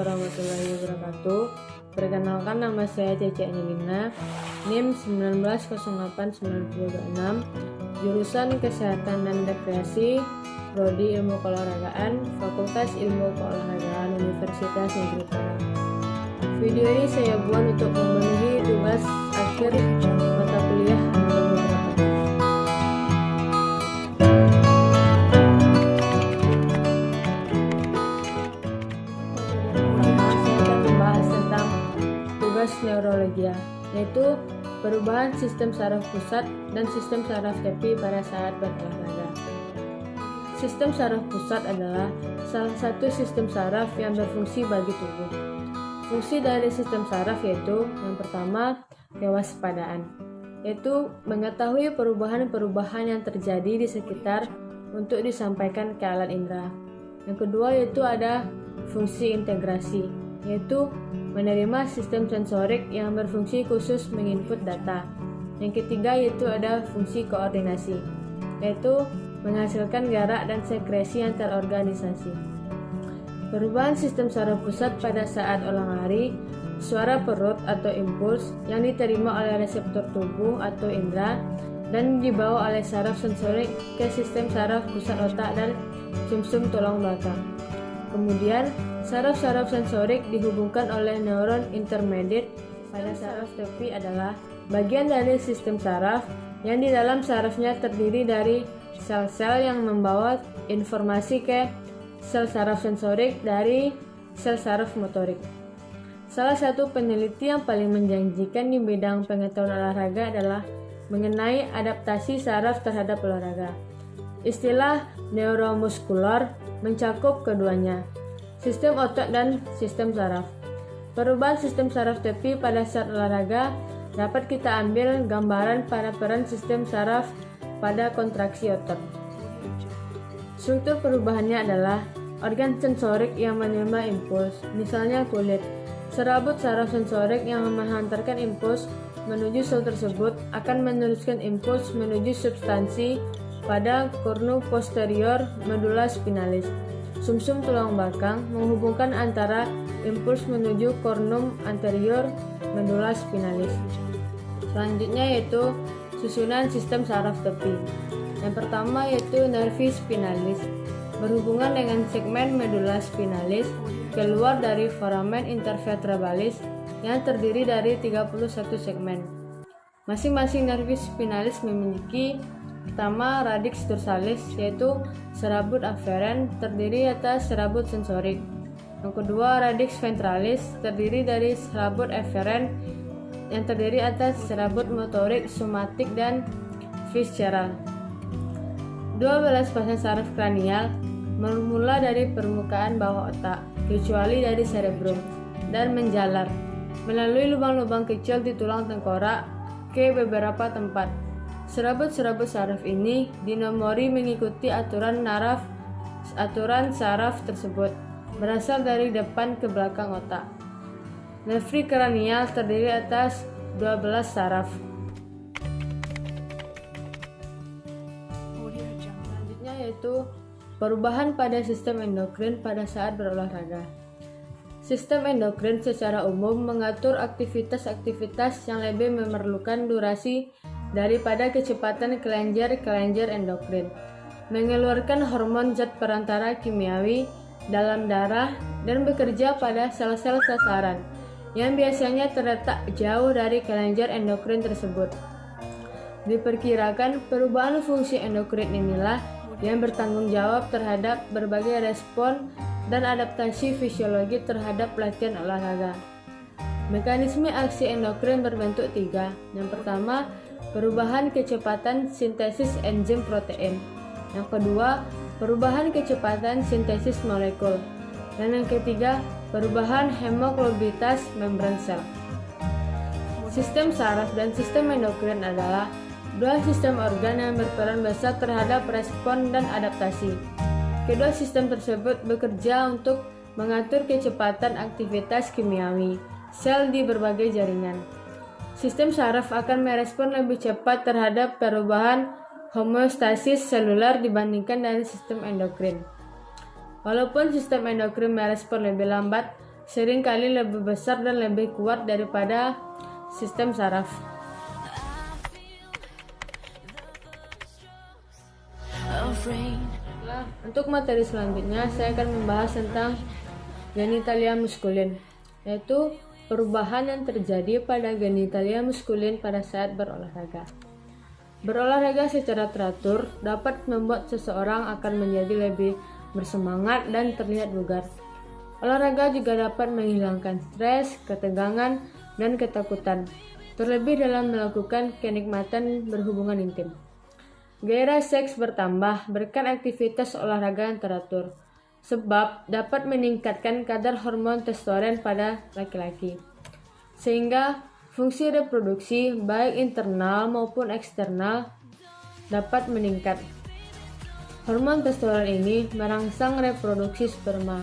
warahmatullahi wabarakatuh. Perkenalkan, nama saya Cece Angelina, NIM 19089226, jurusan Kesehatan dan Rekreasi, Prodi Ilmu Keolahragaan, Fakultas Ilmu Keolahragaan Universitas Negeri Padang. Video ini saya buat untuk memenuhi tugas akhir mata kuliah beberapa. Neurologia, yaitu perubahan sistem saraf pusat dan sistem saraf tepi pada saat berolahraga. Sistem saraf pusat adalah salah satu sistem saraf yang berfungsi bagi tubuh. Fungsi dari sistem saraf yaitu yang pertama, kewaspadaan, yaitu mengetahui perubahan-perubahan yang terjadi di sekitar untuk disampaikan ke alat indera. Yang kedua yaitu ada fungsi integrasi, yaitu menerima sistem sensorik yang berfungsi khusus menginput data. Yang ketiga yaitu ada fungsi koordinasi, yaitu menghasilkan gerak dan sekresi antar organisasi. Perubahan sistem saraf pusat pada saat olah lari, suara perut atau impuls yang diterima oleh reseptor tubuh atau indera dan dibawa oleh saraf sensorik ke sistem saraf pusat otak dan sumsum tulang belakang. Kemudian, saraf-saraf sensorik dihubungkan oleh neuron intermediate pada saraf tepi adalah bagian dari sistem saraf yang di dalam sarafnya terdiri dari sel-sel yang membawa informasi ke sel saraf sensorik dari sel saraf motorik. Salah satu peneliti yang paling menjanjikan di bidang pengetahuan olahraga adalah mengenai adaptasi saraf terhadap olahraga. Istilah neuromuskular mencakup keduanya, sistem otot dan sistem saraf. Perubahan sistem saraf tepi pada saat olahraga dapat kita ambil gambaran pada peran sistem saraf pada kontraksi otot. Struktur perubahannya adalah organ sensorik yang menerima impuls, misalnya kulit. Serabut saraf sensorik yang menghantarkan impuls menuju sel tersebut akan meneruskan impuls menuju substansi pada kornu posterior medula spinalis. Sumsum tulang belakang menghubungkan antara impuls menuju kornum anterior medula spinalis. Selanjutnya yaitu susunan sistem saraf tepi. Yang pertama yaitu nervi spinalis, berhubungan dengan segmen medula spinalis keluar dari foramen intervertebralis yang terdiri dari 31 segmen. Masing-masing nervi spinalis memiliki pertama, radix dorsalis, yaitu serabut aferen terdiri atas serabut sensorik. Yang kedua, radix ventralis terdiri dari serabut eferen yang terdiri atas serabut motorik, somatik, dan visceral. 12 pasang saraf kranial bermula dari permukaan bawah otak, kecuali dari cerebrum, dan menjalar melalui lubang-lubang kecil di tulang tengkorak ke beberapa tempat. Serabut-serabut saraf ini dinomori mengikuti aturan saraf tersebut, berasal dari depan ke belakang otak. Nervi kranial terdiri atas 12 saraf. Selanjutnya yaitu perubahan pada sistem endokrin pada saat berolahraga. Sistem endokrin secara umum mengatur aktivitas-aktivitas yang lebih memerlukan durasi daripada kecepatan kelenjar-kelenjar endokrin, mengeluarkan hormon zat perantara kimiawi dalam darah dan bekerja pada sel-sel sasaran yang biasanya terletak jauh dari kelenjar endokrin tersebut. Diperkirakan perubahan fungsi endokrin inilah yang bertanggung jawab terhadap berbagai respon dan adaptasi fisiologi terhadap latihan olahraga. Mekanisme aksi endokrin berbentuk 3. Yang pertama, perubahan kecepatan sintesis enzim protein. Yang kedua, perubahan kecepatan sintesis molekul. Dan yang ketiga, perubahan hemoglobitas membran sel. Sistem saraf dan sistem endokrin adalah dua sistem organ yang berperan besar terhadap respon dan adaptasi. Kedua sistem tersebut bekerja untuk mengatur kecepatan aktivitas kimiawi sel di berbagai jaringan. Sistem saraf akan merespon lebih cepat terhadap perubahan homeostasis seluler dibandingkan dari sistem endokrin. Walaupun sistem endokrin merespon lebih lambat, seringkali lebih besar dan lebih kuat daripada sistem saraf. Untuk materi selanjutnya, saya akan membahas tentang genitalia muskulin, yaitu perubahan yang terjadi pada genitalia muskulin pada saat berolahraga. Berolahraga secara teratur dapat membuat seseorang akan menjadi lebih bersemangat dan terlihat bugar. Olahraga juga dapat menghilangkan stres, ketegangan, dan ketakutan, terlebih dalam melakukan kenikmatan berhubungan intim. Gairah seks bertambah berkat aktivitas olahraga yang teratur, sebab dapat meningkatkan kadar hormon testosteron pada laki-laki, sehingga fungsi reproduksi baik internal maupun eksternal dapat meningkat. Hormon testosteron ini merangsang reproduksi sperma.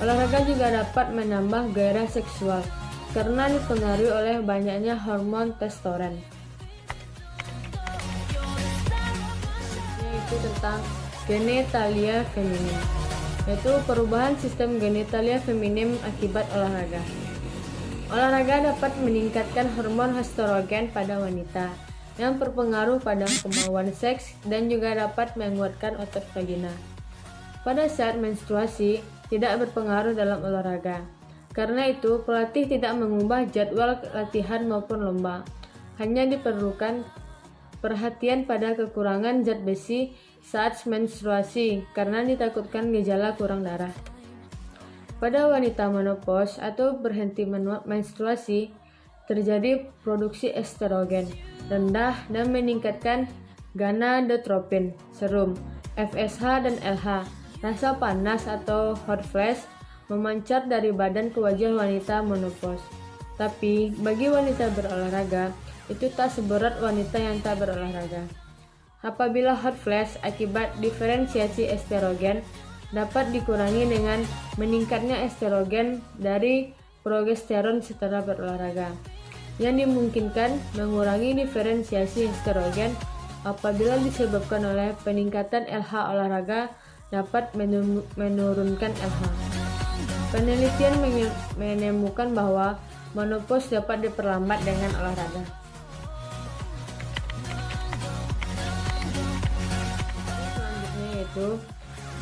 Olahraga juga dapat menambah gairah seksual karena dipengaruhi oleh banyaknya hormon testosteron. Yaitu tentang genitalia feminim, yaitu perubahan sistem genitalia feminim akibat olahraga. Olahraga dapat meningkatkan hormon estrogen pada wanita yang berpengaruh pada kemauan seks dan juga dapat menguatkan otot vagina. Pada saat menstruasi tidak berpengaruh dalam olahraga. Karena itu, pelatih tidak mengubah jadwal latihan maupun lomba. Hanya diperlukan perhatian pada kekurangan zat besi saat menstruasi karena ditakutkan gejala kurang darah. Pada wanita menopause atau berhenti menstruasi, terjadi produksi estrogen rendah dan meningkatkan gonadotropin, serum, FSH dan LH. Rasa panas atau hot flash memancar dari badan ke wajah wanita menopause. Tapi bagi wanita berolahraga, itu tak seberat wanita yang tak berolahraga. Apabila hot flash akibat diferensiasi estrogen dapat dikurangi dengan meningkatnya estrogen dari progesteron setelah berolahraga, yang dimungkinkan mengurangi diferensiasi estrogen apabila disebabkan oleh peningkatan LH olahraga dapat menurunkan LH. Penelitian menemukan bahwa menopause dapat diperlambat dengan olahraga. Selanjutnya yaitu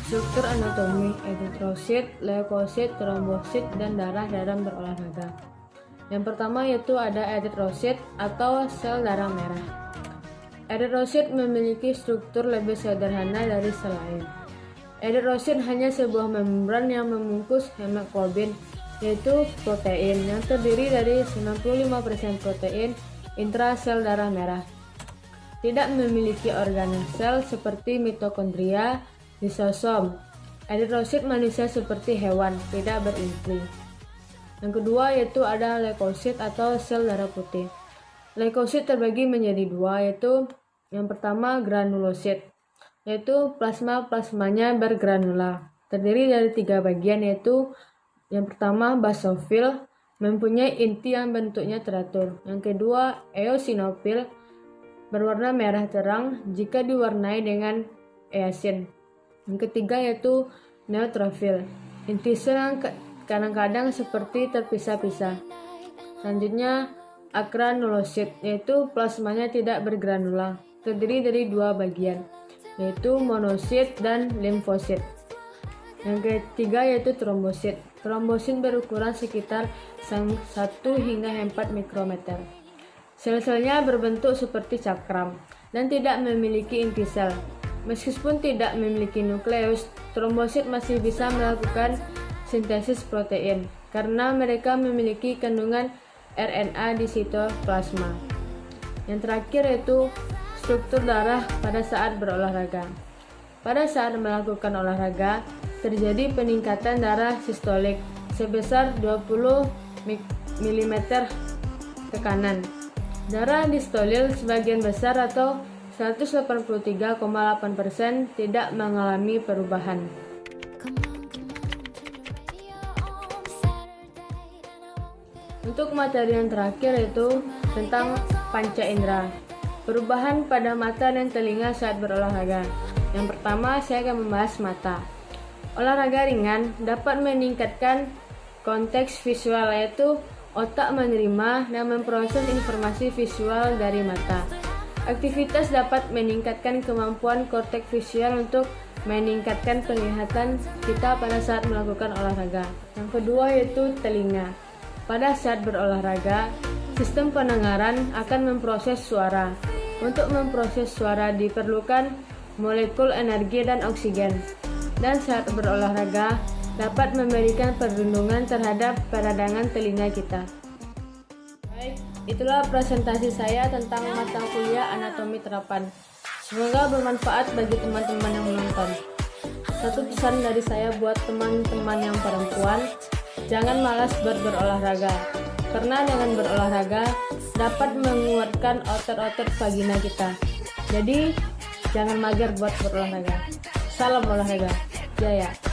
struktur anatomi eritrosit, leukosit, trombosit, dan darah dalam berolahraga. Yang pertama yaitu ada eritrosit atau sel darah merah. Eritrosit memiliki struktur lebih sederhana dari sel lain. Eritrosit hanya sebuah membran yang membungkus hemoglobin, yaitu protein yang terdiri dari 95% protein intrasel darah merah. Tidak memiliki organel sel seperti mitokondria, lisosom. Eritrosit manusia seperti hewan, tidak berinfli. Yang kedua yaitu ada leukosit atau sel darah putih. Leukosit terbagi menjadi dua, yaitu yang pertama granulosit, yaitu plasmanya bergranula, terdiri dari 3 bagian, yaitu yang pertama basofil, mempunyai inti yang bentuknya teratur. Yang kedua eosinofil, berwarna merah terang jika diwarnai dengan eosin. Yang ketiga yaitu neutrofil, inti sel yang kadang-kadang seperti terpisah-pisah. Selanjutnya agranulosit, yaitu plasmanya tidak bergranula, terdiri dari 2 bagian, yaitu monosit dan limfosit. Yang ketiga yaitu trombosit. Trombosit berukuran sekitar 1 hingga 4 mikrometer. Sel-selnya berbentuk seperti cakram dan tidak memiliki inti sel. Meskipun tidak memiliki nukleus, trombosit masih bisa melakukan sintesis protein karena mereka memiliki kandungan RNA di sitoplasma. Yang terakhir yaitu struktur darah pada saat berolahraga. Pada saat melakukan olahraga, terjadi peningkatan darah sistolik sebesar 20 mm tekanan. Darah distolil sebagian besar atau 183,8% tidak mengalami perubahan. Untuk materi yang terakhir yaitu tentang panca indera. Perubahan pada mata dan telinga saat berolahraga. Yang pertama, saya akan membahas mata. Olahraga ringan dapat meningkatkan konteks visual, yaitu otak menerima dan memproses informasi visual dari mata. Aktivitas dapat meningkatkan kemampuan korteks visual untuk meningkatkan penglihatan kita pada saat melakukan olahraga. Yang kedua yaitu telinga. Pada saat berolahraga, sistem pendengaran akan memproses suara. Untuk memproses suara diperlukan molekul energi dan oksigen. Dan saat berolahraga dapat memberikan perlindungan terhadap peradangan telinga kita. Baik, itulah presentasi saya tentang mata kuliah anatomi terapan. Semoga bermanfaat bagi teman-teman yang menonton. Satu pesan dari saya buat teman-teman yang perempuan, jangan malas berolahraga. Karena dengan berolahraga dapat menguatkan otot-otot vagina kita. Jadi, jangan mager buat berolahraga. Salam olahraga. Jaya.